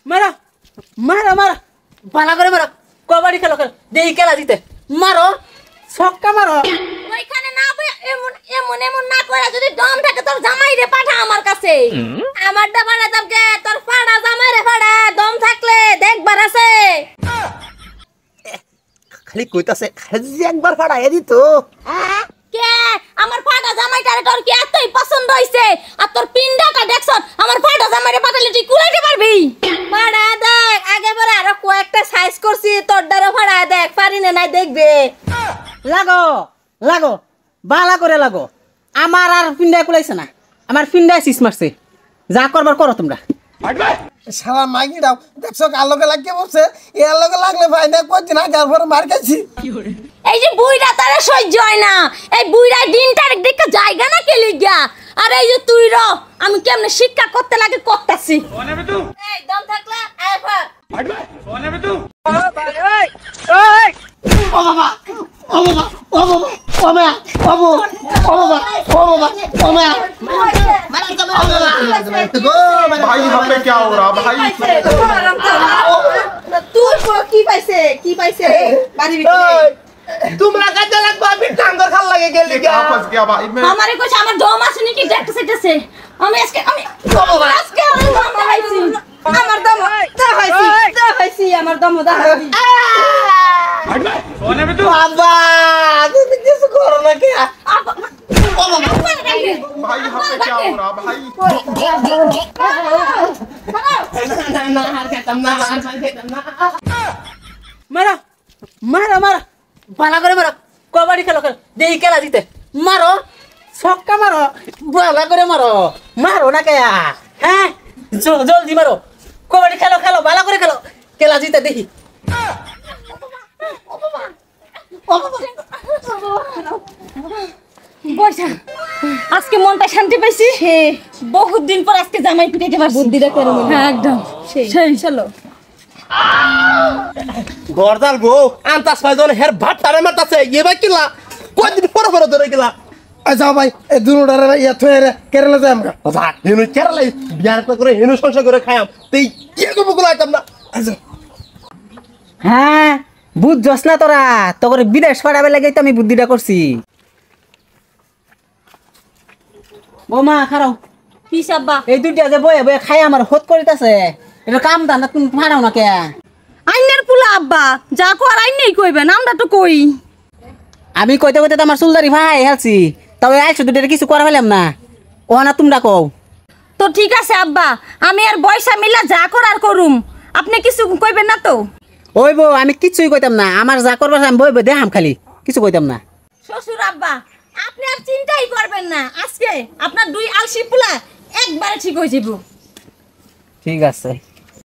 মারা মারা মারা ভালো করে মারো কবাডি খেলো খেল দেখি খেলা জিতে মারো ছক্কা মারো ওইখানে না এমন এমন এমন না করে যদি দম থাকে তোর জামাই রে পাঠা আমার কাছে আমারটা বানাতাম কে তোর ফাড়া জামাই রে ফাড়া দম থাকলে দেখবার আছে খালি কইতাছে খালি একবার ফাড়াই দিত কে আমার ফাড়া জামাইটারে তোর কি এতই পছন্দ হইছে আর তোর পিন্ডাটা দেখছ আমার ফাড়া জামাইরে পাঠালে তুই কুলাইতে পারবি ফাড়া দেখ আগে পরে আরো কয়েকটা সাইজ করছি তোর দ্বারা ফাড়া দেখ পারি না নাই দেখবে লাগো লাগো বালা করে লাগো আমার আর পিন্ডায় কুলাইছে না আমার পিন্ডায় সিস মারছে যা করবার করো তোমরা শালা মাগি দাও দেখছো আলোকে লাগিয়ে বসে এই আলোকে লাগলে ভাই না কদিন আগে পরে মার খাইছি এই যে বুইড়া তারে সহ্য হয় না এই বুইড়া দিনটার দিকে জায়গা না কে লিগা আর এই যে তুই র আমি কেমনে শিক্ষা করতে লাগে করতেছি এই দম থাকলে আয় ফার भाई यहाँ पे क्या हो रहा भाई তুই কি পাইছে কি পাইছে বাড়ি তোমরা কাজে লাগবা আমি টাঙ্গর খাল লাগে গেলি ये कहाँ फंस गया भाई मैं আমারে কইছে আমার দম আছে নাকি দেখতে চাইতেছে আমি আজকে আজকে আমি দম দেখাইছি আমার দম দেখাইছি আমার দম দেখাইছি বাবা তুমি কিছু করো না কে भाई यहाँ पे क्या हो रहा भाई মারো মারো মারো ভালো করে মারো কবাডি খেলো খেল দেখি খেলা জিতে মারো ছক্কা মারো ভালো করে মারো মারো না কে হ্যাঁ জলদি মারো কবাডি খেলো খেলো ভালো করে খেলো খেলা জিতে দেখি বইসা আজকে মনটা শান্তি পাইছি বহুত দিন পর আজকে জামাই পিটাইতে পারছি বুদ্ধিটা করে হ্যাঁ একদম সেই চলো গর্দাল গো আন্তাস পাইজন হের ভাত তারে মারতাছে এবা কিলা কয়দিন পর পর ধরে গেলা আচ্ছা ভাই এই দুনুডারে ইয়া থয়েরে কেরালা যাই আমরা বাবা হেনু কেরালা বিয়ার করে হেনু সংসার করে খায়াম তেই কি গো বগুলাইতাম না আচ্ছা হ্যাঁ বুঝছস না তোরা তোর বিদেশ পাঠাবে লাগে তো আমি বুদ্ধিটা করছি বৌমা খারাও কি সাব্বা এই দুইটা যে বয়ে বয়ে খাই আমার হত করিতাছে এটা কাম দান তুমি ফাড়াও না কে আইনের পুলা আব্বা যা কর আইনেই কইবেন আমরা তো কই আমি কইতে কইতে তো আমার চুলদারি ভাই হেলছি তবে আইসো দুইটা কিছু করা ফেলাম না ও না তোমরা কও তো ঠিক আছে আব্বা আমি আর বয়সা মিলা যা করার করুম আপনি কিছু কইবেন না তো ওই বউ আমি কিছুই কইতাম না আমার যা করবার আমি বই বই দেখাম খালি কিছু কইতাম না শ্বশুর আব্বা আপনি আর চিন্তাই করবেন না আজকে আপনার দুই আলসি পুলা একবারে ঠিক হয়ে যাব ঠিক আছে